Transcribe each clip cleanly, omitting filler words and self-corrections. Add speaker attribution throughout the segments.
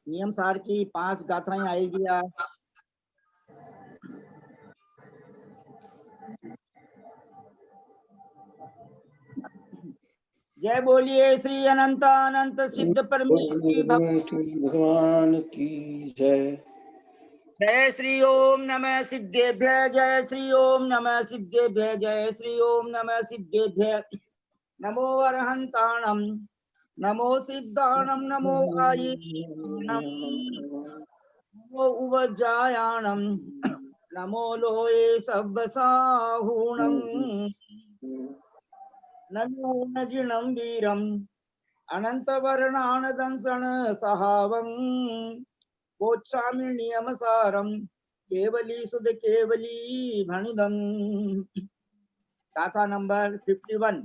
Speaker 1: नियम सार की 5 गाथाएं आएगी आज। जय बोलिए श्री अनंत अनंत सिद्ध परमेश्वरी
Speaker 2: भगवान की जय।
Speaker 1: जय श्री ओम नमः सिद्धेभ्य, जय श्री ओम नमः सिद्धेभ्य, जय श्री ओम नमः सिद्धेभ्य। नमो अरहंताणं, नमो सिद्धाणं, नमो आयिणां, नमो उवजायाणं, नमो लोये सब्बसाहूणं, नमो नजिनं वीरं अनंतवर्णानदंसण सहावं गोच्छामि नियमसारं केवली सुध केवली भणिदं। गाथा नंबर 51,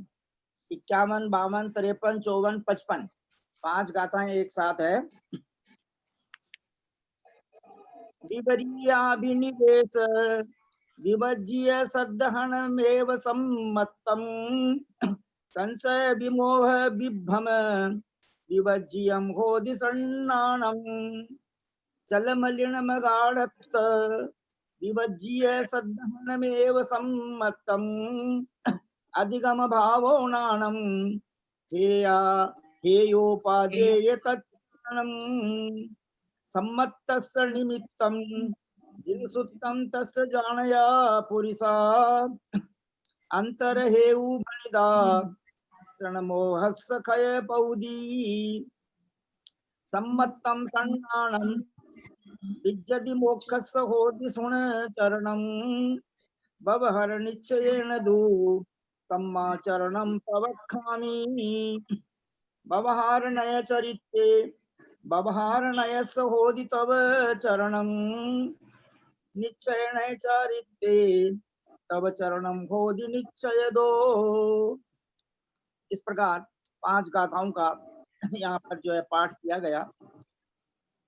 Speaker 1: 51, 52, 53, 54, 55, 5 गाथाएं एक साथ है। विवरीयाभिनिवेश विभज्य सद्दहनमेव सम्मत्तम् संशय विमोह विभ्रम विभज्यं होदि सन्नानं चलमलिनमगाढत् विभज्य सद्दहनमेव सम्मत्तम् अधिगम भावो नानं हेयोपादेय तच्चरणं सम्मत्तस्य निमित्तं जिनसुत्तं तस्य जानया पुरिसा अंतरहेउ बणिदा तृणमोहस्य खय पौदी सम्मत्तं सन्नानं विज्जति मोक्षस्य होदि सुण चरणं भवहर निश्चयेन दू तम्मा चरणं प्रवक्ष्यामि भवहार नय चरित्रे भवहार नयस्य होदि तव चरणं निश्चयेन चरित्रे तब चरणम होदि निश्चय दो। इस प्रकार 5 गाथाओं का यहाँ पर जो है पाठ किया गया।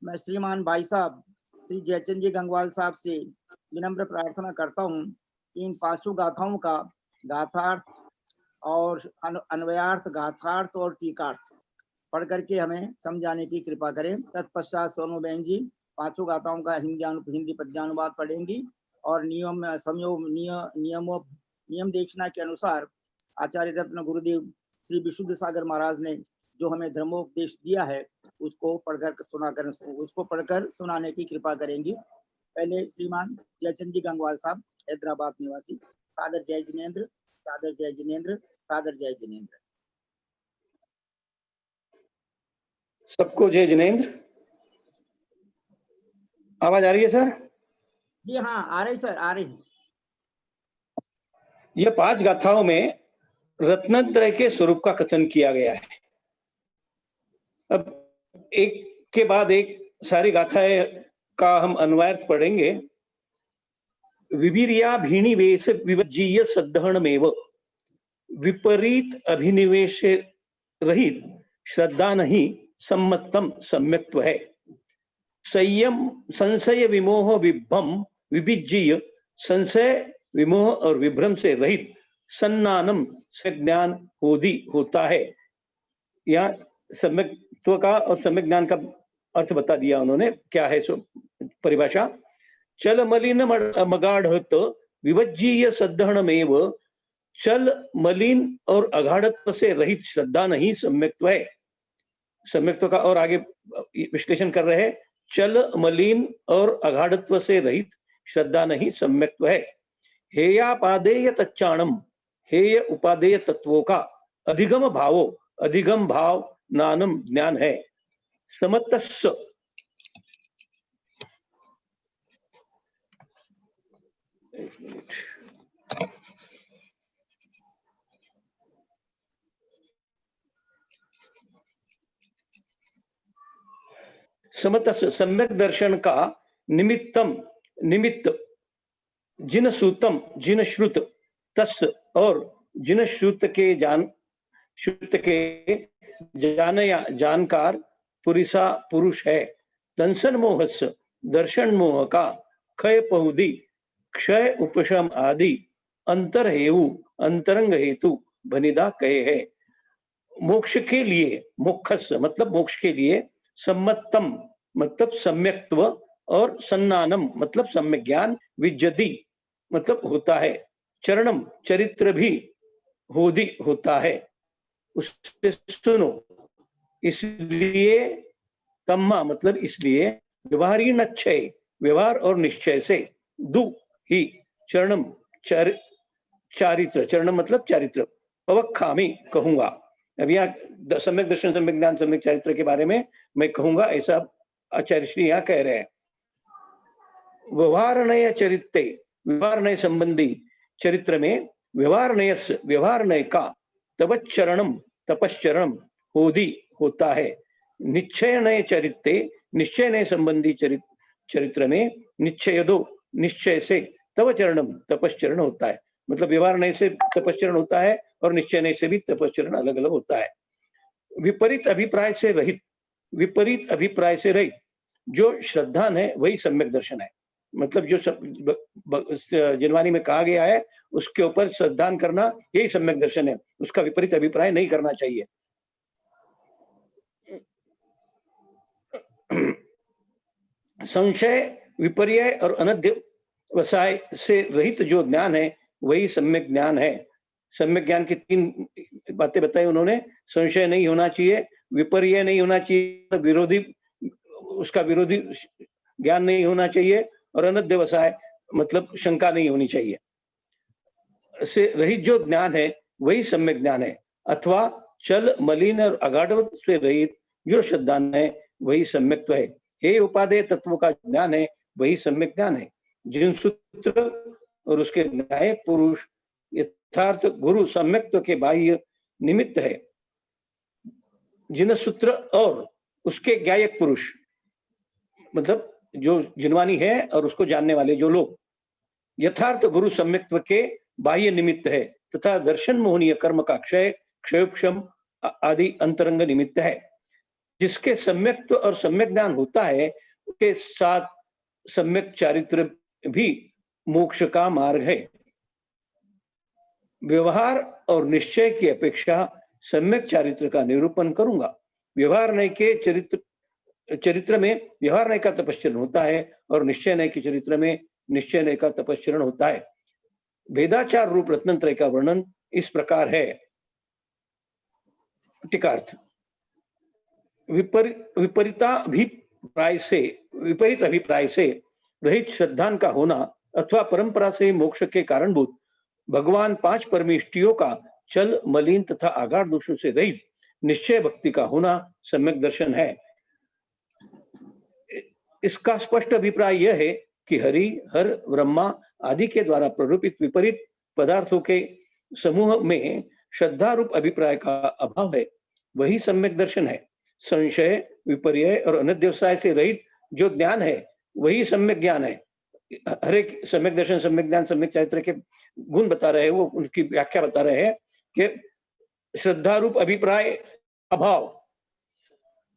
Speaker 1: मैं श्रीमान भाई साहब श्री जयचंद जी गंगवाल साहब से विनम्र प्रार्थना करता हूँ कि इन 5 गाथाओं का गाथार्थ और अन्वयार्थ, गाथार्थ और टीकार्थ पढ़ करके हमें समझाने की कृपा करें। तत्पश्चात सोनू बहन जी 5 गाथाओं का हिंदी पद्यानुवाद पढ़ेंगी और नियम दीक्षिणा के अनुसार आचार्य रत्न गुरुदेव श्री विशुद्ध सागर महाराज ने जो हमें धर्मोपदेश दिया है उसको पढ़कर सुनाने की कृपा करेंगी। पहले श्रीमान जयचंद जी गंगवाल साहब, हैदराबाद निवासी। सादर जय जिनेन्द्र, सादर जय जिनेन्द्र, सादर जय जिनेन्द्र।
Speaker 2: सबको जय जिनेन्द्र। आवाज आ रही है सर?
Speaker 1: जी हाँ, आ रही सर, आ रही।
Speaker 2: यह 5 गाथाओं में रत्नत्रय के स्वरूप का कथन किया गया है। अब एक के बाद एक सारी गाथाएं का हम अन्वयार्थ पढ़ेंगे। विभिरिया भिनिवेश विवज्जीय सद्धरणमेव विपरीत अभिनिवेश रहित श्रद्धा नहीं सम्मतम सम्यक्त्व है। संशय विमोह विभ्रम विभिज्जीय संशय विमोह और विभ्रम से रहित सन्नानम से ज्ञान होता है। यहाँ सम्यक्त्व का और सम्यक ज्ञान का अर्थ बता दिया उन्होंने, क्या है सो परिभाषा। चल मलिन मगाढ़त विभज्जीय सद्धरणमेव, चल मलिन और अगाढ़त्व से रहित श्रद्धा नहीं सम्यक्त्व है। सम्यक्त्व का और आगे विश्लेषण कर रहे हैं। चल मलिन और अगाढ़त्व से रहित श्रद्धा नहीं सम्यक्त्व है। हेयापादेय तच्चाणम, हेय उपादेय तत्वों का अधिगम भाव नानम ज्ञान है। समतस्स सम्यक दर्शन का निमित्त जिन सूतम जिन श्रुत तस् और जिन श्रुत के जानकार पुरिसा पुरुष है। दंसन मोहस्य दर्शन मोह का क्षय पहुदी क्षय उपशम आदि अंतर हेतु अंतरंग हेतु भनिदा कहे है। मोक्ष के लिए, मोक्षस्य मतलब मोक्ष के लिए, सम्मतम मतलब सम्यक्त्व, और सन्नानम मतलब सम्यक ज्ञान, विज्जति मतलब होता है, चरणम चरित्र भी होदी होता है, उससे सुनो। इसलिए तम्मा मतलब इसलिए, व्यवहारी नक्षय व्यवहार और निश्चय से, दु ही चरणम चारित्र, चरणम मतलब चारित्र, पवक्खामी कहूंगा। अब यहाँ सम्यक दर्शन, सम्यक ज्ञान, सम्यक चारित्र के बारे में मैं कहूंगा, ऐसा आचार्य श्री यहाँ कह रहे हैं। व्यवहारनय चरित्रे, व्यवहारनय संबंधी चरित्र में व्यवहारनय का तपश्चरणम तपश्चरणम होदी होता है। निश्चयनय चरित्रे, निश्चयनय संबंधी चरित्र में निश्चय से तव चरणम तपश्चरण होता है। मतलब व्यवहारनय से तपश्चरण होता है और निश्चयनय से भी तपश्चरण अलग अलग होता है। विपरीत अभिप्राय से रहित, विपरीत अभिप्राय से रहित जो श्रद्धान है वही सम्यक दर्शन है। मतलब जो जिनवानी में कहा गया है उसके ऊपर श्रद्धान करना यही सम्यक दर्शन है, उसका विपरीत अभिप्राय नहीं करना चाहिए। संशय, विपर्य और अनध्यवसाय से रहित जो ज्ञान है वही सम्यक ज्ञान है। सम्यक ज्ञान की 3 बातें बताई उन्होंने। संशय नहीं होना चाहिए, विपर्य नहीं होना चाहिए, विरोधी उसका विरोधी ज्ञान नहीं होना चाहिए, और अनध्यवसाय मतलब शंका नहीं होनी चाहिए। से रहित जो ज्ञान है वही सम्यक ज्ञान है, अथवा चल मलिन और अगाढ़ से रहित जो श्रद्धान है वही सम्यक्त्व है। हे उपादेय तत्व का ज्ञान है वही सम्यक ज्ञान है। जिन सूत्र और उसके न्याय पुरुष यथार्थ गुरु सम्यक्त्व के बाह्य निमित्त है। जिन सूत्र और उसके ज्ञायक पुरुष मतलब जो जिनवानी है और उसको जानने वाले जो लोग यथार्थ गुरु सम्यक्त्व के बाह्य निमित्त है, तथा दर्शन मोहनीय कर्म का क्षयोक्षम आदि अंतरंग निमित्त है। जिसके सम्यक्त्व और सम्यक ज्ञान होता है उसके साथ सम्यक चारित्र भी मोक्ष का मार्ग है। व्यवहार और निश्चय की अपेक्षा सम्यक चारित्र का निरूपण करूंगा। व्यवहार नय के चरित्र में व्यवहार नय का तपश्चरण होता है और निश्चय नय के चरित्र में निश्चय नय का तपश्चरण होता है। वेदाचार रूप रत्नत्रय का वर्णन इस प्रकार है। टीकार्थ, विपरीत अभिप्राय से रहित श्रद्धान का होना अथवा परंपरा से मोक्ष के कारणभूत भगवान 5 परमेष्टियों का चल मलिन तथा आगाढ़ दोषों से रहित निश्चय भक्ति का होना सम्यक दर्शन है। इसका स्पष्ट अभिप्राय यह है कि हरि, हर, ब्रह्मा आदि के द्वारा प्ररूपित विपरीत पदार्थों के समूह में श्रद्धा रूप अभिप्राय का अभाव है, वही सम्यक दर्शन है। संशय, विपर्य और अनध्यवसाय से रहित जो ज्ञान है वही सम्यक ज्ञान है। हर एक सम्यक दर्शन, सम्यक ज्ञान, सम्यक चारित्र के गुण बता रहे हैं, वो उनकी व्याख्या बता रहे हैं कि श्रद्धा रूप अभिप्राय अभाव,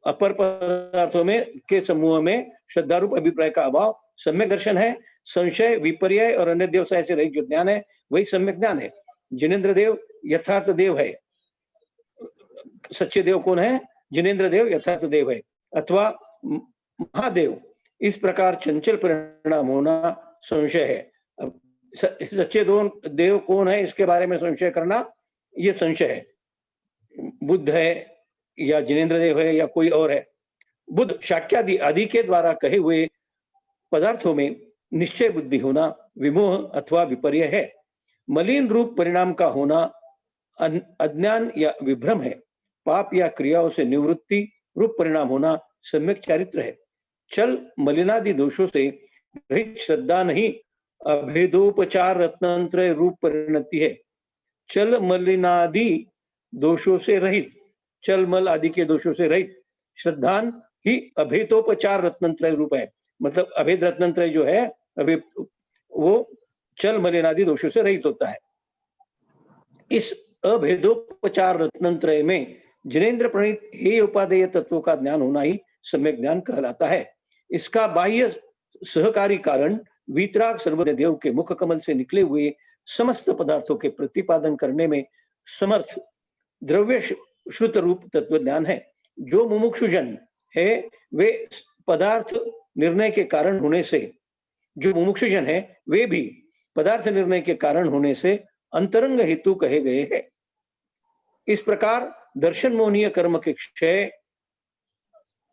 Speaker 2: अपर पदार्थों में के समूह में श्रद्धा रूप अभिप्राय का अभाव सम्यक दर्शन है। संशय, विपर्य और अनध्यवसाय से रहित जो ज्ञान है वही सम्यक ज्ञान है। जिनेन्द्र देव यथार्थ देव है। सच्चे देव कौन है? जिनेन्द्र देव यथार्थ देव है, अथवा महादेव। इस प्रकार चंचल परिणाम होना संशय है। अब सच्चे देव कौन है इसके बारे में संशय करना ये संशय है। बुद्ध है या जिनेन्द्र देव है या कोई और है। बुद्ध, शाक्यादि आदि के द्वारा कहे हुए पदार्थों में निश्चय बुद्धि होना विमोह अथवा विपर्य है। मलिन रूप परिणाम का होना अज्ञान या विभ्रम है। पाप या क्रियाओं से निवृत्ति रूप परिणाम होना सम्यक चारित्र है। चल मलिनादि दोषों से रहित श्रद्धा नहीं अभेदोपचार रत्नांतर रूप परिणति है। चल मलिनादि दोषों से रहित, चल मल आदि के दोषों से रहित श्रद्धान ही अभेदोपचार रत्नांतर रूप है। मतलब अभेद रत्नांतर जो है अभी वो चल मलिनादि दोषों से रहित होता है। इस अभेदोपचार रत्नांतर में जिनेन्द्र प्रणीत हे उपादेय तत्वों का ज्ञान होना ही सम्यक ज्ञान कहलाता है। इसका बाह्य सहकारी कारण वीतराग सर्वज्ञ देव के मुख कमल से निकले हुए समस्त पदार्थों के प्रतिपादन करने में समर्थ द्रव्य श्रुत रूप तत्व ज्ञान है। जो मुमुक्षुजन है वे पदार्थ निर्णय के कारण होने से, जो मुमुक्षुजन है वे भी पदार्थ निर्णय के कारण होने से अंतरंग हेतु कहे गए हैं। इस प्रकार दर्शन मोहनीय कर्म के क्षय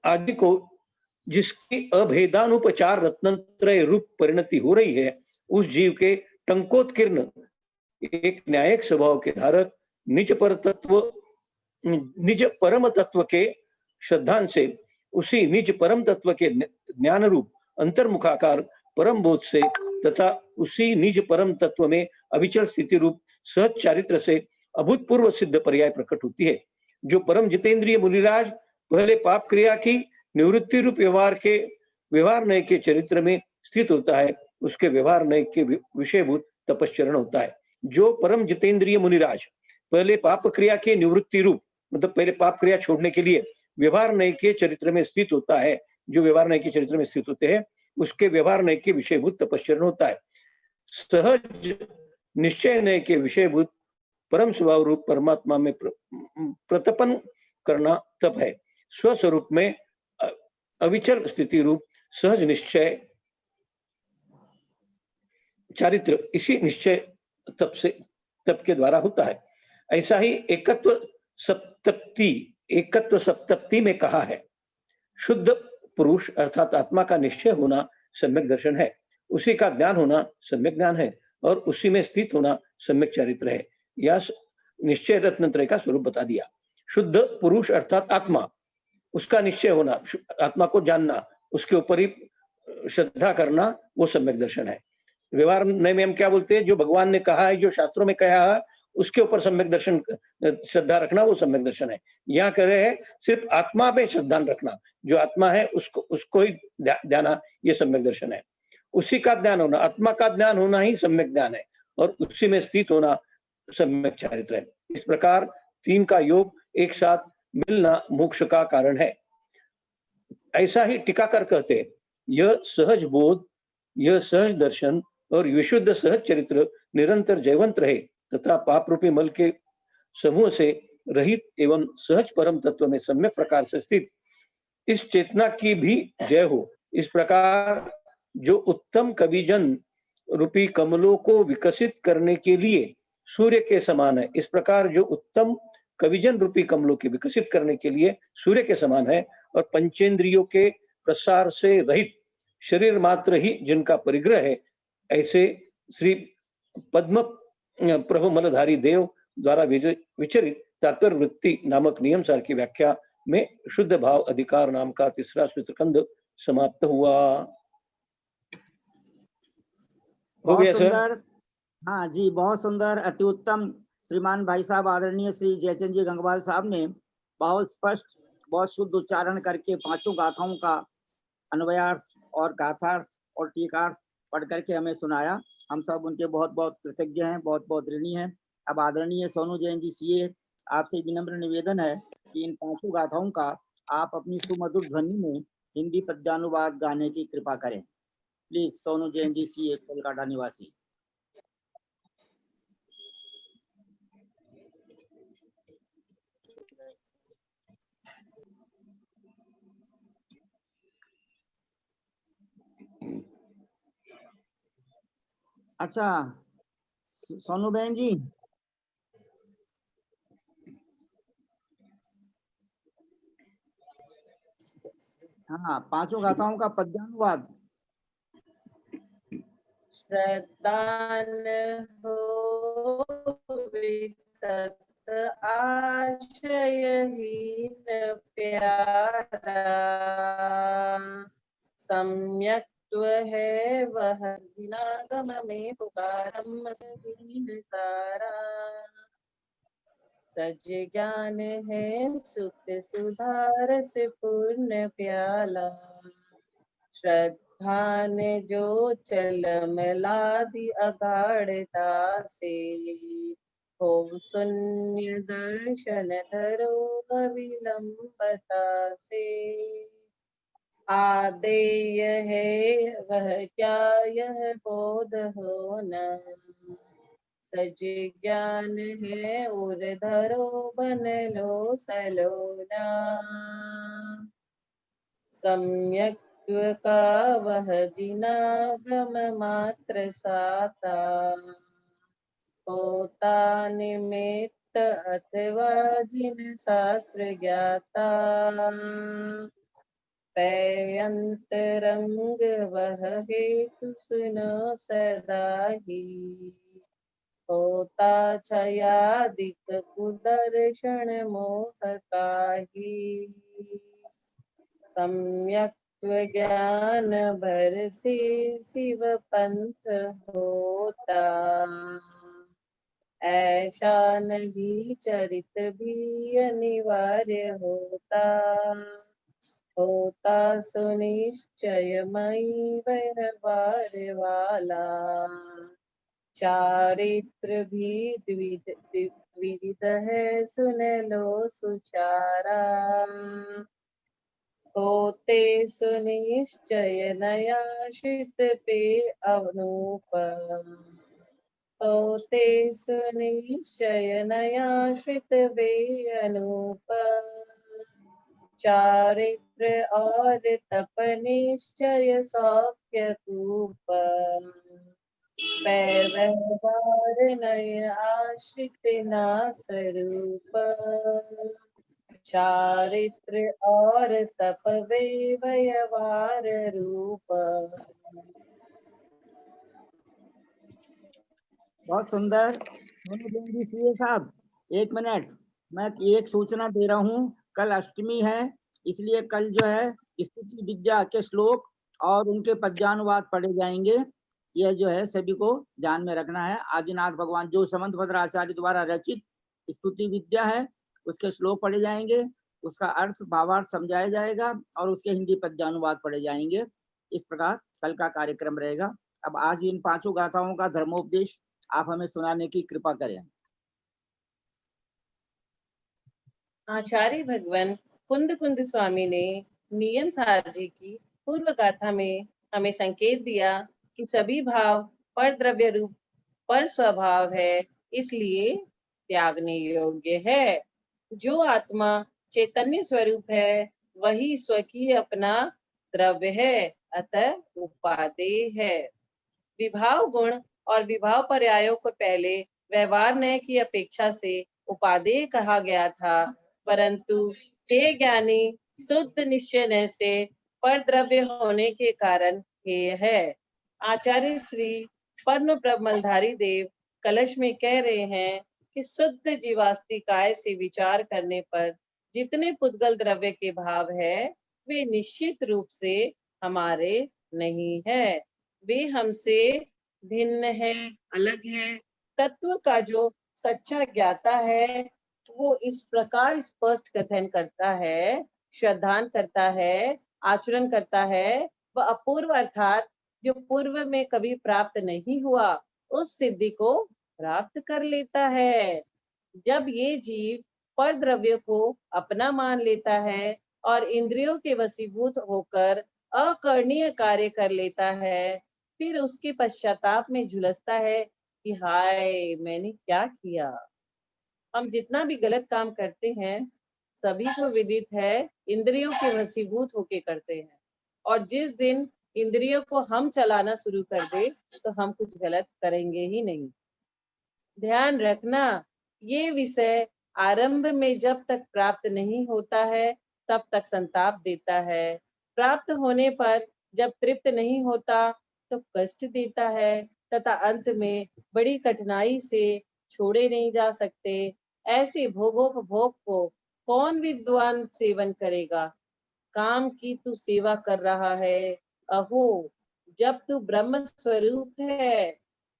Speaker 2: आदि को जिसकी अभेदानुपचार रत्नत्रय रूप परिणति हो रही है, उस जीव के टंकोत्कीर्ण एक न्यायिक स्वभाव के धारक निज परम तत्व के श्रद्धान से उसी निज परम तत्व के ज्ञान रूप अंतर्मुखाकार परम बोध से तथा उसी निज परम तत्व में अविचल स्थिति रूप सहज चारित्र से अभूतपूर्व सिद्ध पर्याय प्रकट होती है। जो परम जितेंद्रिय मुनिराज पहले पाप क्रिया की निवृत्ति रूप व्यवहार नय के चरित्र में स्थित होता है, उसके व्यवहार नय के विषयभूत तपश्चरण होता है। जो परम जितेंद्रिय मुनिराज पहले पाप क्रिया के निवृत्ति रूप, मतलब पहले पाप क्रिया छोड़ने के लिए व्यवहार नय के चरित्र में स्थित होता है, जो व्यवहार नय के चरित्र में स्थित होते हैं, उसके व्यवहार नय के विषयभूत तपश्चरण होता है। सहज निश्चय नय के विषयभूत परम स्वभाव रूप परमात्मा में प्रतपन करना तप है। स्वस्वरूप में अविचल स्थिति रूप सहज निश्चय चारित्र इसी निश्चय तप के द्वारा होता है। ऐसा ही एकत्व सप्तप्ति में कहा है, शुद्ध पुरुष अर्थात आत्मा का निश्चय होना सम्यक दर्शन है, उसी का ज्ञान होना सम्यक ज्ञान है और उसी में स्थित होना सम्यक चरित्र है। यह निश्चय रत्नत्रय का स्वरूप बता दिया। शुद्ध पुरुष अर्थात आत्मा, उसका निश्चय होना, आत्मा को जानना, उसके ऊपर ही श्रद्धा करना, वो सम्यक दर्शन है। व्यवहार नय में हम क्या बोलते हैं, जो भगवान ने कहा है, जो शास्त्रों में कहा है, उसके ऊपर सम्यक दर्शन श्रद्धा रखना, वो सम्यक दर्शन है। यहाँ कह रहे हैं सिर्फ आत्मा पे श्रद्धा रखना, जो आत्मा है उसको ही ध्याना, ये सम्यक दर्शन है। उसी का ज्ञान होना, आत्मा का ज्ञान होना ही सम्यक ज्ञान है और उसी में स्थित होना सम्यक चारित्र है। इस प्रकार तीन का योग एक साथ मिलना मोक्ष का कारण है। ऐसा ही टीकाकार कहते हैं, यह सहज बोध, यह सहज दर्शन और विशुद्ध सहज चरित्र निरंतर जयवंत रहे तथा पाप रूपी मल के समूह से रहित एवं सहज परम तत्व में सम्यक प्रकार से स्थित इस चेतना की भी जय हो। इस प्रकार जो उत्तम कविजन रूपी कमलों को विकसित करने के लिए सूर्य के समान है, इस प्रकार जो उत्तम कविजन रूपी कमलों के विकसित करने के लिए सूर्य के समान है और पंचेंद्रियों के प्रसार से रहित शरीर मात्र ही जिनका परिग्रह है, ऐसे श्री पद्म प्रभु मलधारी देव द्वारा विचरित तात्पर्य वृत्ति नामक नियम सार की व्याख्या में शुद्ध भाव अधिकार नाम का तीसरा सूत्रखंड समाप्त हुआ। हो गया सर?
Speaker 1: हाँ जी, बहुत सुंदर, अति उत्तम। श्रीमान भाई साहब आदरणीय श्री जयचंद जी गंगवाल साहब ने बहुत स्पष्ट, बहुत शुद्ध उच्चारण करके पांचों गाथाओं का अन्वयार्थ और गाथार्थ और टीकार्थ पढ़ करके हमें सुनाया। हम सब उनके बहुत बहुत कृतज्ञ हैं, बहुत बहुत ऋणी हैं। अब आदरणीय सोनू जैन जी सीए, आपसे विनम्र निवेदन है कि इन पांचों गाथाओं का आप अपनी सुमधुर ध्वनि में हिंदी पद्यानुवाद गाने की कृपा करें। प्लीज सोनू जैन जी सीए, कोलकाता निवासी। अच्छा सोनू बहन जी, हाँ, पांचों गाथाओं का पद्यानुवाद।
Speaker 3: श्रद्धान हो वितत आश्रयहीन प्यारा, सम्यक्त्व है वह दिनागम में पुकारम सदीन सारा। सज ज्ञान है सुत सुधार से पूर्ण प्याला, श्रद्धान जो चलम लादि अगाढ़ता से, हो शून्य दर्शन धरो अविलंबता से। आदेय है वह क्या यह बोध होना, सज ज्ञान है उर धरो बन लो सलोना। सम्यक्त्व का वह जिनागम मात्र साता, होता निमित्त अथवा जिन शास्त्र ज्ञाता, पैयंतरंग वह हेतु सुनो सदा ही, होता छयादिक कुदर्शन मोह काही, सम्यक ज्ञान भर से शिव पंथ होता, ऐसा नहीं चरित भी अनिवार्य होता, होता सुनिश्चयमयी व्यवहार वाला, चारित्र भी द्विविध है सुन लो सुचारा, होते सुनिश्चय नयाश्रित पे अनूप, होते सुनिश्चय नयाश्रित वे अनूप, चारित्र और तप निश्चय सौख्य कूप, व्यवहार नय आश्रित ना स्वरूप, चारित्र और तप वे व्यवहार रूप।
Speaker 1: बहुत सुंदर। सुनो देंगी सीए साहब, 1 मिनट, मैं एक सूचना दे रहा हूँ। कल अष्टमी है, इसलिए कल जो है स्तुति विद्या के श्लोक और उनके पद्यानुवाद पढ़े जाएंगे। यह जो है सभी को ध्यान में रखना है। आदिनाथ भगवान जो समंत भद्राचार्य द्वारा रचित स्तुति विद्या है, उसके श्लोक पढ़े जाएंगे, उसका अर्थ भावार्थ समझाया जाएगा और उसके हिंदी पद्यानुवाद पढ़े जाएंगे। इस प्रकार कल का कार्यक्रम रहेगा। अब आज इन 5 गाथाओं का धर्मोपदेश आप हमें सुनाने की कृपा करें।
Speaker 3: आचार्य भगवान कुंद कुंद स्वामी ने नियम सार जी की पूर्व गाथा में हमें संकेत दिया कि सभी भाव पर द्रव्य रूप पर स्वभाव है, इसलिए त्यागने योग्य है। जो आत्मा चैतन्य स्वरूप है, वही स्वकीय अपना द्रव्य है, अतः उपादेय है। विभाव गुण और विभाव पर्यायों को पहले व्यवहार नय की अपेक्षा से उपादेय कहा गया था, परंतु हे ज्ञानी शुद्ध निश्चय नय से पर द्रव्य होने के कारण हेय है। आचार्य श्री पद्म प्रबलधारी देव कलश में कह रहे हैं कि शुद्ध जीवास्तिकाय से विचार करने पर जितने पुद्गल द्रव्य के भाव है, वे निश्चित रूप से हमारे नहीं है, वे हमसे भिन्न है, अलग है। तत्व का जो सच्चा ज्ञाता है, वो इस प्रकार स्पष्ट कथन करता है, श्रद्धान करता है, आचरण करता है, वह अपूर्व अर्थात जो पूर्व में कभी प्राप्त नहीं हुआ, उस सिद्धि को प्राप्त कर लेता है। जब ये जीव पर द्रव्य को अपना मान लेता है और इंद्रियों के वशीभूत होकर अकरणीय कार्य कर लेता है, फिर उसके पश्चाताप में झुलसता है कि हाय मैंने क्या किया। हम जितना भी गलत काम करते हैं, सभी को विदित है, इंद्रियों के वशीभूत होके करते हैं, और जिस दिन इंद्रियों को हम चलाना शुरू कर दे, तो हम कुछ गलत करेंगे ही नहीं। ध्यान रखना, ये विषय आरंभ में जब तक प्राप्त नहीं होता है, तब तक संताप देता है। प्राप्त होने पर जब तृप्त नहीं होता, तो कष्ट देता है, तथा अंत में बड़ी कठिनाई से छोड़े नहीं जा सकते। ऐसे भोगोपभोग को कौन विद्वान सेवन करेगा? काम की तू सेवा कर रहा है, अहो जब तू ब्रह्म स्वरूप है,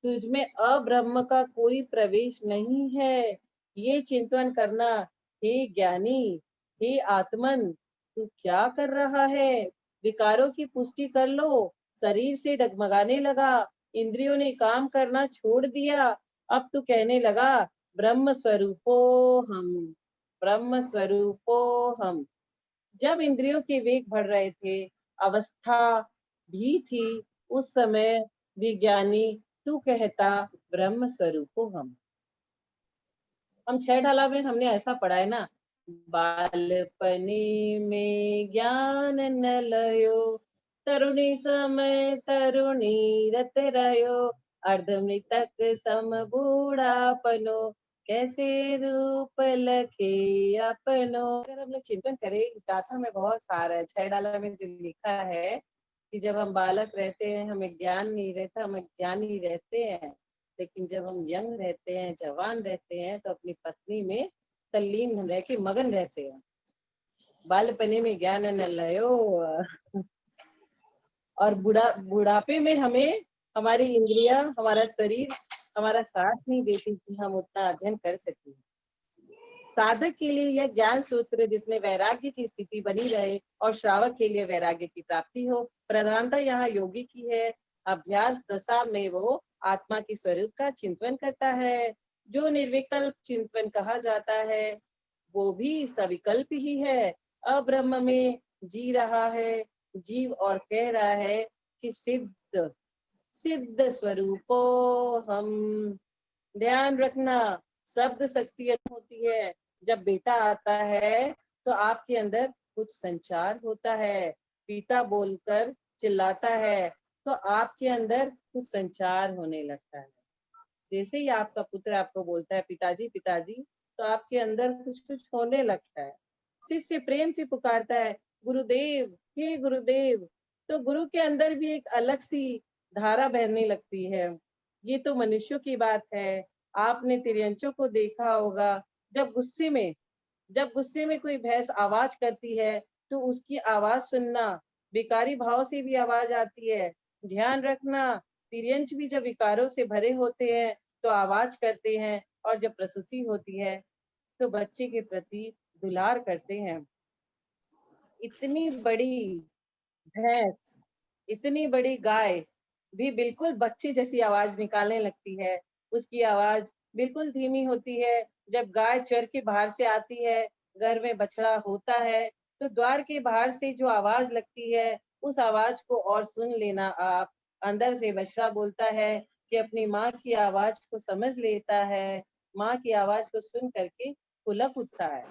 Speaker 3: तुझ में अब्रह्म का कोई प्रवेश नहीं है, ये चिंतन करना। हे ज्ञानी, हे आत्मन, तू क्या कर रहा है? विकारों की पुष्टि कर लो, शरीर से डगमगाने लगा, इंद्रियों ने काम करना छोड़ दिया, अब तू कहने लगा ब्रह्म स्वरूपो हम, ब्रह्म स्वरूपो हम। जब इंद्रियों के वेग बढ़ रहे थे, अवस्था भी थी, उस समय विज्ञानी तू कहता ब्रह्म स्वरूपो हम। 6 ढाला में हमने ऐसा पढ़ा है ना, बालपनी में ज्ञान न लयो, तरुणी समय तरुणी रत रहो, अर्धमृतक सम बूढ़ापनो, कैसे रूप लखे अपनो। अगर हम लोग चिंतन करें, इस गाथा में बहुत सारा है। 6 डाला में जो लिखा है कि जब हम बालक रहते हैं हमें ज्ञान नहीं रहता, हम ज्ञानी रहते हैं, लेकिन जब हम यंग रहते हैं, जवान रहते हैं, तो अपनी पत्नी में तल्लीन रह के मगन रहते हैं। बालपने में ज्ञान न लयो, और बुढ़ापे में हमें हमारी इंद्रियां, हमारा शरीर हमारा साथ नहीं देती कि हम उतना अध्ययन कर सकें। साधक के लिए यह ज्ञान सूत्र जिसमें वैराग्य की स्थिति बनी रहे और श्रावक के लिए वैराग्य की प्राप्ति हो, प्रधानता यहाँ योगी की है। अभ्यास दशा में वो आत्मा की स्वरूप का चिंतन करता है। जो निर्विकल्प चिंतन कहा जाता है वो भी सविकल्प ही है। अब्रह्म में जी रहा है जीव और कह रहा है कि सिद्ध सिद्ध स्वरूपो हम। ध्यान रखना, शब्द शक्ति होती है। जब बेटा आता है तो आपके अंदर कुछ संचार होता है। पिता बोलकर चिल्लाता है तो आपके अंदर कुछ संचार होने लगता है। जैसे ही आपका पुत्र आपको बोलता है पिताजी पिताजी, तो आपके अंदर कुछ कुछ होने लगता है। शिष्य प्रेम से पुकारता है गुरुदेव, हे गुरुदेव, तो गुरु के अंदर भी एक अलग सी धारा बहने लगती है। ये तो मनुष्यों की बात है। आपने तिर्यंचों को देखा होगा, जब गुस्से में कोई भैंस आवाज करती है तो उसकी आवाज सुनना, विकारी भाव से भी आवाज आती है। ध्यान रखना, तिर्यंच भी जब विकारों से भरे होते हैं तो आवाज करते हैं, और जब प्रसूति होती है तो बच्चे के प्रति दुलार करते हैं। इतनी बड़ी भैंस, इतनी बड़ी गाय भी बिल्कुल बच्चे जैसी आवाज निकालने लगती है। उसकी आवाज बिल्कुल धीमी होती है। जब गाय चर के बाहर से आती है, घर में बछड़ा होता है, तो द्वार के बाहर से जो आवाज लगती है उस आवाज को और सुन लेना आप। अंदर से बछड़ा बोलता है कि अपनी माँ की आवाज को समझ लेता है, माँ की आवाज को सुन करके पुलक उठता है।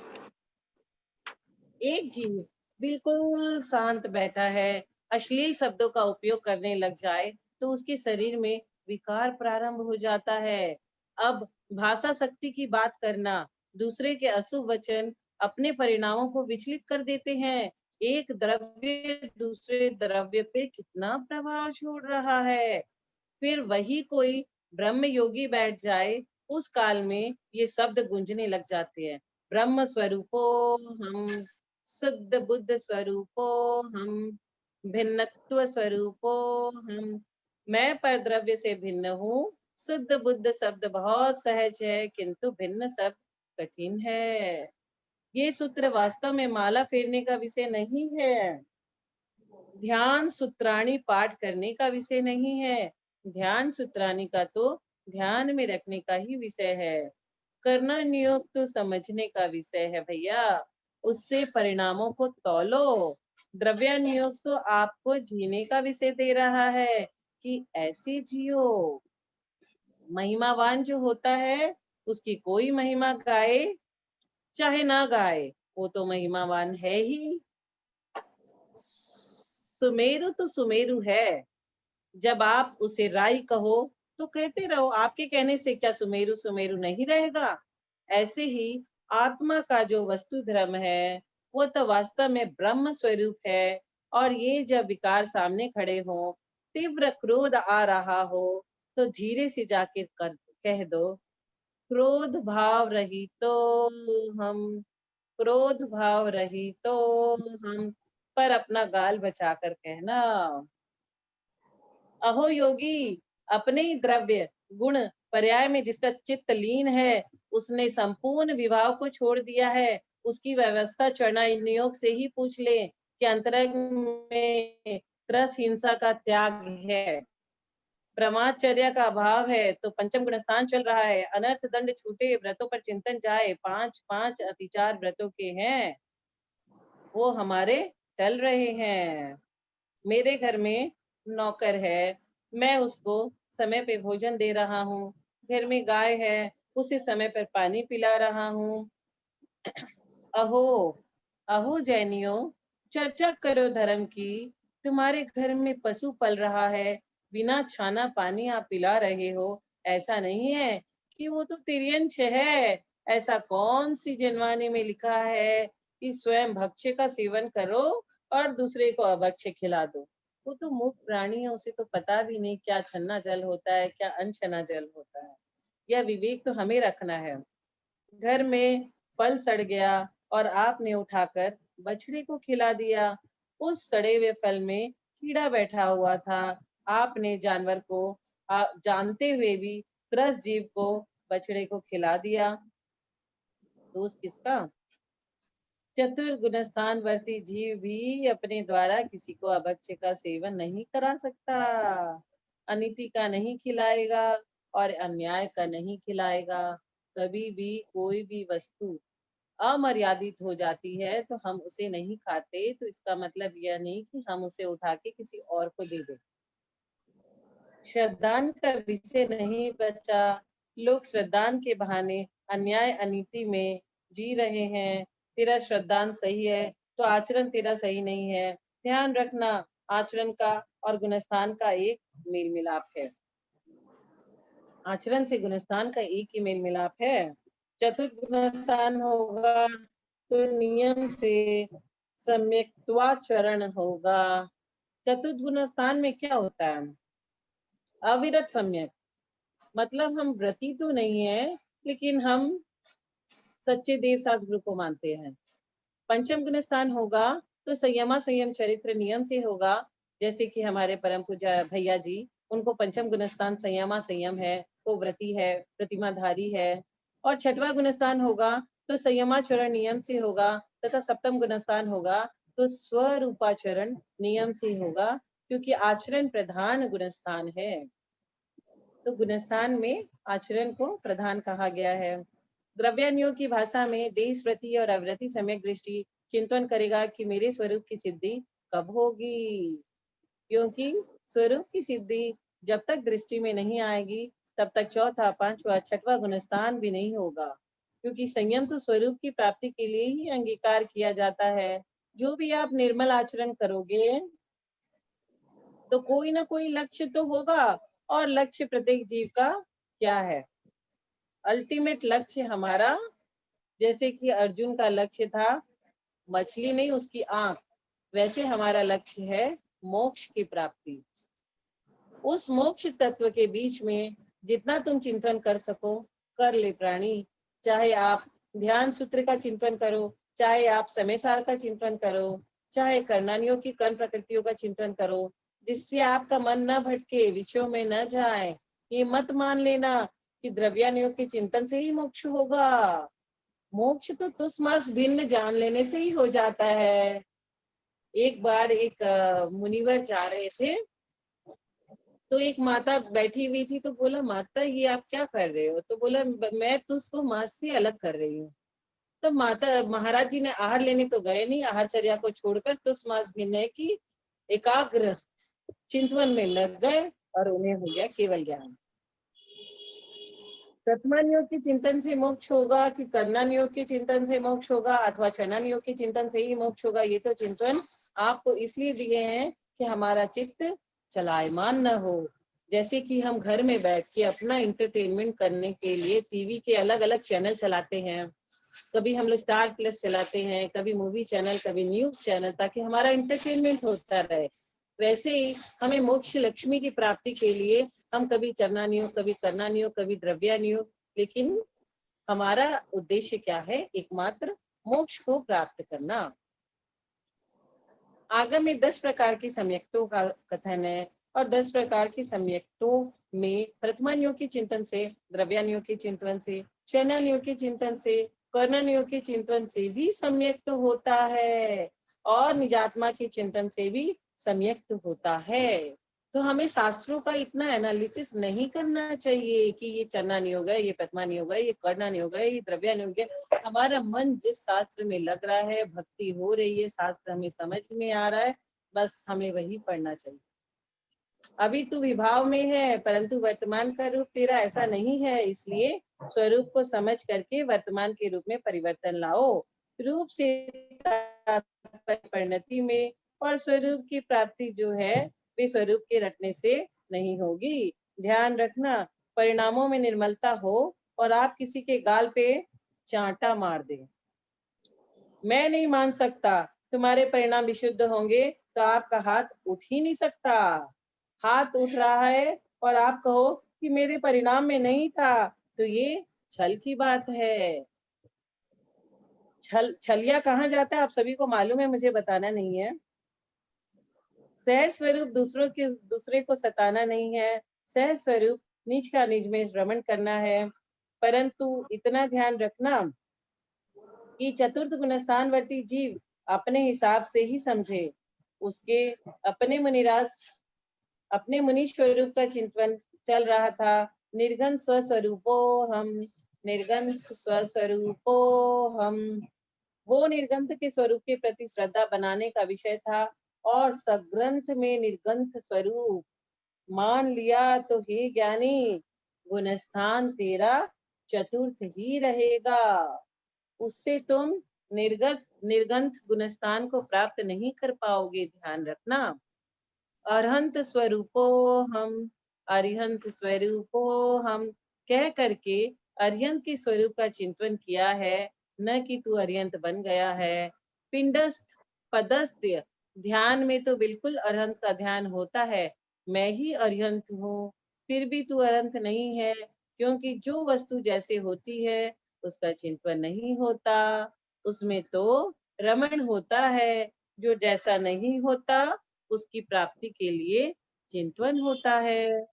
Speaker 3: एक जीव बिल्कुल शांत बैठा है, अश्लील शब्दों का उपयोग करने लग जाए तो उसके शरीर में विकार प्रारंभ हो जाता है। अब भाषा शक्ति की बात करना, दूसरे के अशुभ वचन अपने परिणामों को विचलित कर देते हैं। एक द्रव्य दूसरे द्रव्य पे कितना प्रभाव छोड़ रहा है। फिर वही कोई ब्रह्म योगी बैठ जाए, उस काल में ये शब्द गूंजने लग जाते हैं। ब्रह्म स्वरूपो हम, शुद्ध बुद्ध स्वरूपो हम, भिन्नत्व स्वरूपो हम। मैं पर द्रव्य से भिन्न हूँ। शुद्ध बुद्ध शब्द बहुत सहज है, किंतु भिन्न शब्द कठिन है। ये सूत्र वास्तव में माला फेरने का विषय नहीं है, ध्यान सूत्राणी पाठ करने का विषय नहीं है। ध्यान सूत्राणी का तो ध्यान में रखने का ही विषय है। करना नियोग तो समझने का विषय है भैया, उससे परिणामों को तौलो। द्रव्य नियोग तो आपको जीने का विषय दे रहा है कि ऐसे जियो। महिमावान जो होता है उसकी कोई महिमा गाए चाहे ना गाए, वो तो महिमावान है ही। सुमेरु तो सुमेरु है, जब आप उसे राई कहो तो कहते रहो, आपके कहने से क्या सुमेरु सुमेरु नहीं रहेगा। ऐसे ही आत्मा का जो वस्तु धर्म है वो तो वास्तव में ब्रह्म स्वरूप है। और ये जब विकार सामने खड़े हो, तीव्र क्रोध आ रहा हो, तो धीरे से जाके कह दो क्रोध भाव रहित तो हम, क्रोध भाव रहित तो हम, पर अपना गाल बचाकर कहना। अहो योगी, अपने ही द्रव्य गुण पर्याय में जिसका चित्त लीन है, उसने संपूर्ण विभाव को छोड़ दिया है। उसकी व्यवस्था चरना नियोग से ही पूछ ले कि अंतरंग में त्रस हिंसा का त्याग है, ब्रह्मचर्य का अभाव है, तो पंचम गुण स्थान चल रहा है, अनर्थ दंड छूटे, व्रतों पर चिंतन जाए। 5 अतिचार व्रतों के हैं, वो हमारे टल रहे हैं। मेरे घर में नौकर है, मैं उसको समय पे भोजन दे रहा हूँ। घर में गाय है, उसे समय पर पानी पिला रहा हूँ। अहो अहो जैनियों, चर्चा करो धर्म की। तुम्हारे घर में पशु पल रहा है, बिना छाना पानी आप पिला रहे हो। ऐसा नहीं है कि वो तो तिर्यंश है। ऐसा कौन सी जनवाणी में लिखा है कि स्वयं भक्ष्य का सेवन करो और दूसरे को अभक्ष्य खिला दो। वो तो मूक प्राणी है, उसे तो पता भी नहीं क्या छन्ना जल होता है, क्या अनछना जल होता है। यह विवेक तो हमें रखना है। घर में फल सड़ गया और आपने उठाकर बछड़े को खिला दिया। उस सड़े हुए फल में कीड़ा बैठा हुआ था। आपने जानवर को जानते हुए भी त्रस्त जीव को बछड़े को खिला दिया। दोष किसका? चतुर गुणस्थान वर्ती जीव भी अपने द्वारा किसी को अभक्ष्य का सेवन नहीं करा सकता। अनीति का नहीं खिलाएगा और अन्याय का नहीं खिलाएगा। कभी भी कोई भी वस्तु अमर्यादित हो जाती है तो हम उसे नहीं खाते, तो इसका मतलब यह नहीं कि हम उसे उठा के किसी और को दे दें। श्रद्धान का विषय नहीं बचा। लोग श्रद्धान के बहाने अन्याय अनीति में जी रहे हैं। तेरा श्रद्धान सही है तो आचरण तेरा सही नहीं है। ध्यान रखना, आचरण का और गुणस्थान का एक मेल मिलाप है। आचरण से गुणस्थान का एक ही मेल मिलाप है। चतुर्थ गुणस्थान होगा तो नियम से सम्यक्त्वाचरण होगा। चतुर्थ गुणस्थान में क्या होता है? अविरत सम्यक, मतलब हम व्रती तो नहीं है लेकिन हम सच्चे देव सद्गुरु को मानते हैं। पंचम गुण स्थान होगा तो संयमा संयम चरित्र नियम से होगा। जैसे कि हमारे परम पूज्य भैया जी, उनको पंचम गुण स्थान संयमा संयम है, वो व्रती है, प्रतिमाधारी है। और छठवां गुण स्थान होगा तो संयमाचरण नियम से होगा, तथा सप्तम गुण स्थान होगा तो स्वरूपाचरण नियम से होगा, क्योंकि आचरण प्रधान गुण स्थान है। तो गुणस्थान में आचरण को प्रधान कहा गया है। द्रव्यान्यों की भाषा में देश व्रती और अव्रती सम्यक दृष्टि चिंतन करेगा कि मेरे स्वरूप की सिद्धि कब होगी, क्योंकि स्वरूप की सिद्धि जब तक दृष्टि में नहीं आएगी तब तक चौथा पांचवा छठवां गुणस्थान भी नहीं होगा। क्योंकि संयम तो स्वरूप की प्राप्ति के लिए ही अंगीकार किया जाता है। जो भी आप निर्मल आचरण करोगे तो कोई ना कोई लक्ष्य तो होगा, और लक्ष्य प्रत्येक जीव का क्या है? अल्टीमेट लक्ष्य हमारा, जैसे कि अर्जुन का लक्ष्य था मछली नहीं उसकी आंख, वैसे हमारा लक्ष्य है मोक्ष की प्राप्ति। उस मोक्ष तत्व के बीच में जितना तुम चिंतन कर सको कर ले प्राणी। चाहे आप ध्यान सूत्र का चिंतन करो, चाहे आप समय सार का चिंतन करो, चाहे कर्णानियों की कर्म प्रकृतियों का चिंतन करो, जिससे आपका मन न भटके, विषयों में न जाए। ये मत मान लेना कि द्रव्यानियों के चिंतन से ही मोक्ष होगा। मोक्ष तो तुसमस भिन्न जान लेने से ही हो जाता है। एक बार एक मुनिवर जा रहे थे तो एक माता बैठी हुई थी, तो बोला माता ये आप क्या कर रहे हो? तो बोला मैं तो उसको मां से अलग कर रही हूँ। तो माता महाराज जी ने आहार लेने तो गए नहीं, आहारचर्या को छोड़कर तुसमास भिन्न की एकाग्र चिंतन में लग गए और उन्हें हो गया केवल ज्ञान। तत्मानियों के चिंतन से मोक्ष होगा कि कर्णानियों के चिंतन से मोक्ष होगा अथवा क्षणानियों के चिंतन से ही मोक्ष होगा, ये तो चिंतन आपको इसलिए दिए हैं कि हमारा चित्त चलायमान न हो। जैसे कि हम घर में बैठ के अपना इंटरटेनमेंट करने के लिए टीवी के अलग अलग चैनल चलाते हैं, कभी हम लोग स्टार प्लस चलाते हैं, कभी मूवी चैनल, कभी न्यूज चैनल, ताकि हमारा इंटरटेनमेंट होता रहे। वैसे ही हमें मोक्ष लक्ष्मी की प्राप्ति के लिए हम कभी चरणानियों, कभी कर्णानियों, कभी द्रव्यानियों, लेकिन हमारा उद्देश्य क्या है? एकमात्र मोक्ष को प्राप्त करना। आगम में 10 प्रकार की सम्यक्तों का कथन है, और 10 प्रकार की सम्यक्तों में प्रथमानियों के चिंतन से, द्रव्यानियों के चिंतन से, चैनानियों के चिंतन से, कर्णानियों के चिंतन से भी सम्यक्त होता है, और निजात्मा के चिंतन से भी सम्यक्त होता है। तो हमें शास्त्रों का इतना एनालिसिस नहीं करना चाहिए कि ये चरना नहीं होगा, ये प्रथमा नहीं होगा, ये करना नहीं होगा, ये द्रव्या नहीं होगा। हमारा मन जिस शास्त्र में लग रहा है, भक्ति हो रही है, शास्त्र हमें समझ में आ रहा है, बस हमें वही पढ़ना चाहिए। अभी तू विभाव में है परंतु वर्तमान का रूप तेरा ऐसा नहीं है, इसलिए स्वरूप को समझ करके वर्तमान के रूप में परिवर्तन लाओ। रूप से परिणति में, और स्वरूप की प्राप्ति जो है वे स्वरूप के रटने से नहीं होगी। ध्यान रखना, परिणामों में निर्मलता हो और आप किसी के गाल पे चांटा मार दें, मैं नहीं मान सकता तुम्हारे परिणाम विशुद्ध होंगे, तो आपका हाथ उठ ही नहीं सकता। हाथ उठ रहा है और आप कहो कि मेरे परिणाम में नहीं था, तो ये छल की बात है। छलिया कहाँ जाता है आप सभी को मालूम है, मुझे बताना नहीं है। सहज स्वरूप दूसरे को सताना नहीं है। सहज स्वरूप निज का निज में रमण करना है। परंतु इतना ध्यान रखना कि चतुर्थ गुणस्थानवर्ती जीव अपने हिसाब से ही समझे। उसके अपने अपने मुनि स्वरूप का चिंतन चल रहा था। निर्गन स्वस्वरूपो हम, निर्गन स्वस्वरूपो हम, वो निर्गंथ के स्वरूप के प्रति श्रद्धा बनाने का विषय था, और सग्रंथ में निर्गंथ स्वरूप मान लिया तो हे ज्ञानी, गुणस्थान तेरा चतुर्थ ही रहेगा। उससे तुम निर्गंथ गुणस्थान को प्राप्त नहीं कर पाओगे। ध्यान रखना, अरहंत स्वरूपो हम, अरिहंत स्वरूपो हम कह करके अरिहंत के स्वरूप का चिंतन किया है, न कि तू अरिहंत बन गया है। पिंडस्थ पदस्थ ध्यान में तो बिल्कुल अरहंत का ध्यान होता है, मैं ही अरिहंत हूँ, फिर भी तू अरहंत नहीं है, क्योंकि जो वस्तु जैसे होती है उसका चिंतन नहीं होता, उसमें तो रमण होता है। जो जैसा नहीं होता उसकी प्राप्ति के लिए चिंतन होता है।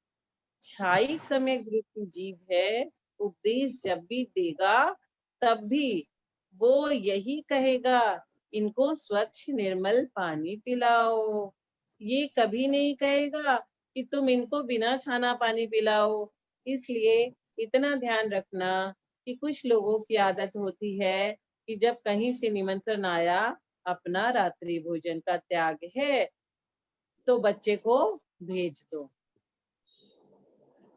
Speaker 3: छाई समय वृत्ति जीव है, उपदेश जब भी देगा तब भी वो यही कहेगा, इनको स्वच्छ निर्मल पानी पिलाओ। ये कभी नहीं कहेगा कि तुम इनको बिना छाना पानी पिलाओ। इसलिए इतना ध्यान रखना कि कुछ लोगों की आदत होती है कि जब कहीं से निमंत्रण आया, अपना रात्रि भोजन का त्याग है तो बच्चे को भेज दो।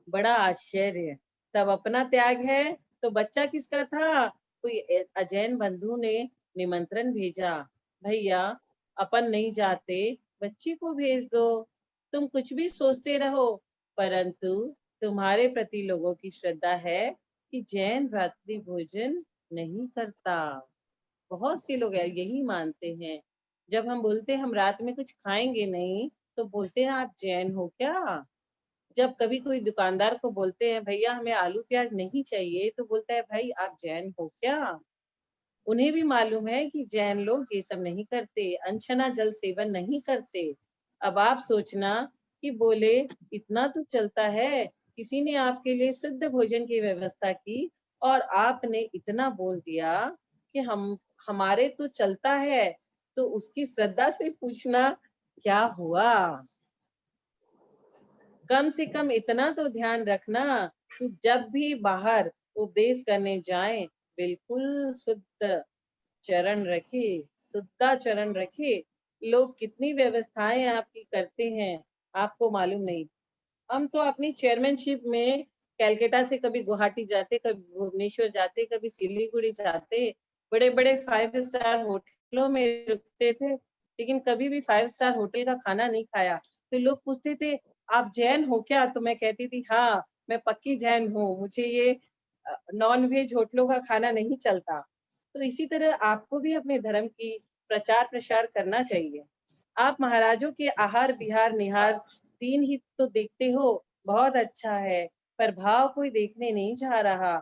Speaker 3: बड़ा आश्चर्य, तब अपना त्याग है तो बच्चा किसका था? कोई अजैन बंधु ने निमंत्रण भेजा, भैया अपन नहीं जाते, बच्ची को भेज दो। तुम कुछ भी सोचते रहो, परंतु तुम्हारे प्रति लोगों की श्रद्धा है कि जैन रात्रि भोजन नहीं करता। बहुत से लोग यही मानते हैं। जब हम बोलते हैं हम रात में कुछ खाएंगे नहीं, तो बोलते हैं आप जैन हो क्या? जब कभी कोई दुकानदार को बोलते हैं भैया हमें आलू प्याज नहीं चाहिए, तो बोलता है भाई आप जैन हो क्या? उन्हें भी मालूम है कि जैन लोग ये सब नहीं करते, अनछना जल सेवन नहीं करते। अब आप सोचना कि बोले इतना तो चलता है, किसी ने आपके लिए शुद्ध भोजन की व्यवस्था की और आपने इतना बोल दिया कि हमारे तो चलता है, तो उसकी श्रद्धा से पूछना क्या हुआ? कम से कम इतना तो ध्यान रखना कि जब भी बाहर उपदेश करने जाएं, बिल्कुल शुद्ध चरण रखे, शुद्धाचरण रखे। लोग कितनी व्यवस्थाएं आपकी करते हैं, आपको मालूम नहीं। हम तो अपनी चेयरमैनशिप में कलकत्ता से कभी गुवाहाटी जाते, कभी भुवनेश्वर जाते, कभी सिलीगुड़ी जाते, बड़े बड़े 5 स्टार होटलों में रुकते थे, लेकिन कभी भी 5 स्टार होटल का खाना नहीं खाया। तो लोग पूछते थे आप जैन हो क्या? तो मैं कहती थी हाँ मैं पक्की जैन हूँ, मुझे ये नॉन वेज होटलों का खाना नहीं चलता। तो इसी तरह आपको भी अपने धर्म की प्रचार प्रसार करना चाहिए। आप महाराजों के आहार विहार निहार 3 ही तो देखते हो, बहुत अच्छा है, पर भाव कोई देखने नहीं जा रहा।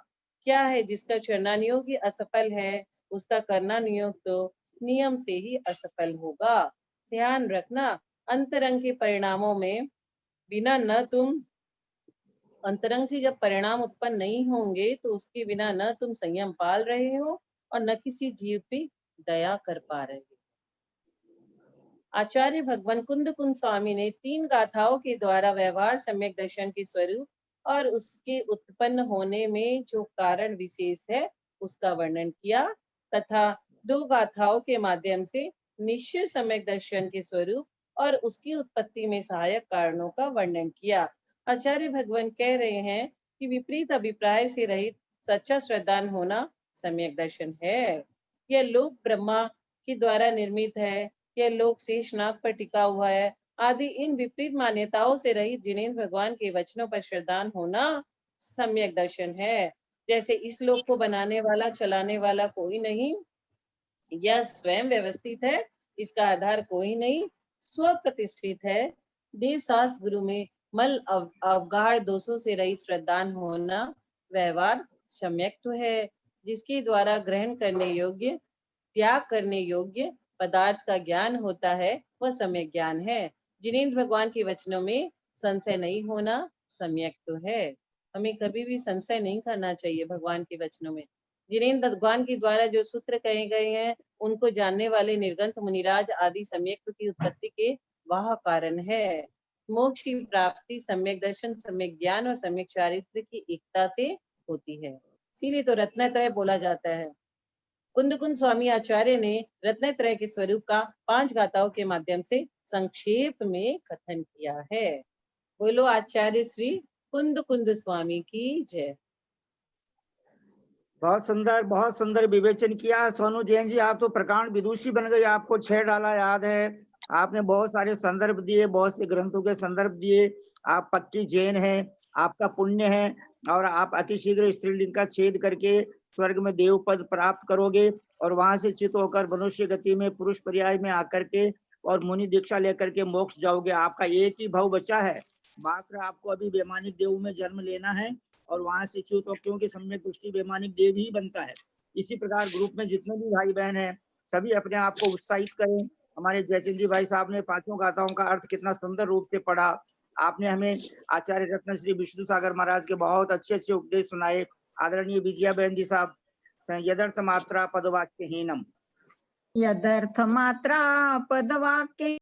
Speaker 3: क्या है जिसका चरना नियोग ही असफल है, उसका करना नियोग तो नियम से ही असफल होगा। ध्यान रखना, अंतरंग के परिणामों में बिना न तुम अंतरंग से जब परिणाम उत्पन्न नहीं होंगे, तो उसके बिना न तुम संयम पाल रहे हो और न किसी जीव पे दया कर पा रहे हो। आचार्य भगवान कुंद कुंद स्वामी ने 3 गाथाओं के द्वारा व्यवहार सम्यक दर्शन के स्वरूप और उसके उत्पन्न होने में जो कारण विशेष है उसका वर्णन किया, तथा 2 गाथाओं के माध्यम से निश्चय सम्यक दर्शन के स्वरूप और उसकी उत्पत्ति में सहायक कारणों का वर्णन किया। आचार्य भगवान कह रहे हैं कि विपरीत अभिप्राय से रहित सच्चा श्रद्धान होना सम्यक दर्शन है। यह लोक ब्रह्मा के द्वारा निर्मित है, यह लोक शेषनाग पर टिका हुआ है, आदि इन विपरीत मान्यताओं से रहित जिनेंद्र भगवान के वचनों पर श्रद्धान होना सम्यक दर्शन है। जैसे इस लोक को बनाने वाला चलाने वाला कोई नहीं, यह स्वयं व्यवस्थित है, इसका आधार कोई नहीं, स्व प्रतिष्ठित है। देवसास गुरु में मल अवगाढ़ दोषों से रहित श्रद्धान होना व्यवहार सम्यक तो है, जिसके द्वारा ग्रहण करने योग्य, त्याग करने योग्य पदार्थ का ज्ञान होता है, वह सम्यक ज्ञान है। जिनेंद्र भगवान के वचनों में संशय नहीं होना सम्यक तो है। हमें कभी भी संशय नहीं करना चाहिए भगवान के वचनों में। जिनेंद्र भगवान के द्वारा जो सूत्र कहे गए हैं, उनको जानने वाले निर्गंथ मुनिराज आदि सम्यक की उत्पत्ति के वह कारण है। मोक्ष की प्राप्ति सम्यक दर्शन, सम्यक ज्ञान और सम्यक चारित्र की एकता से होती है। इसीलिए तो रत्नत्रय बोला जाता है। कुंद स्वामी आचार्य ने रत्नत्रय के स्वरूप का 5 गाथाओं के माध्यम से संक्षेप में कथन किया है। बोलो आचार्य श्री कुंद स्वामी की जय।
Speaker 1: बहुत सुंदर विवेचन किया सोनू जैन जी। आप तो प्रकांड विदुषी बन गए, आपको 6 डाला याद है। आपने बहुत सारे संदर्भ दिए, बहुत से ग्रंथों के संदर्भ दिए। आप पक्की जैन हैं, आपका पुण्य है, और आप अतिशीघ्र स्त्रीलिंग का छेद करके स्वर्ग में देव पद प्राप्त करोगे, और वहां से चित होकर मनुष्य गति में पुरुष पर्याय में आकर के और मुनि दीक्षा लेकर के मोक्ष जाओगे। आपका एक ही भाव बचा है, मात्र आपको अभी वैमानिक देव में जन्म लेना है और वहां से च्युत हो, क्योंकि सम्यक दृष्टि वैमानिक देव ही बनता है। इसी प्रकार ग्रुप में जितने भी भाई बहन हैं, सभी अपने आप को उत्साहित करें। हमारे जयचंद जी भाई साहब ने 5 गाथाओं का अर्थ कितना सुंदर रूप से पढ़ा। आपने हमें आचार्य रत्न श्री विष्णु सागर महाराज के बहुत अच्छे उपदेश सुनाए। आदरणीय विजया बहन जी साहब, यदर्थ मात्रा पदवाक्य हीनम,
Speaker 4: यदर्थ मात्रा पदवाक्य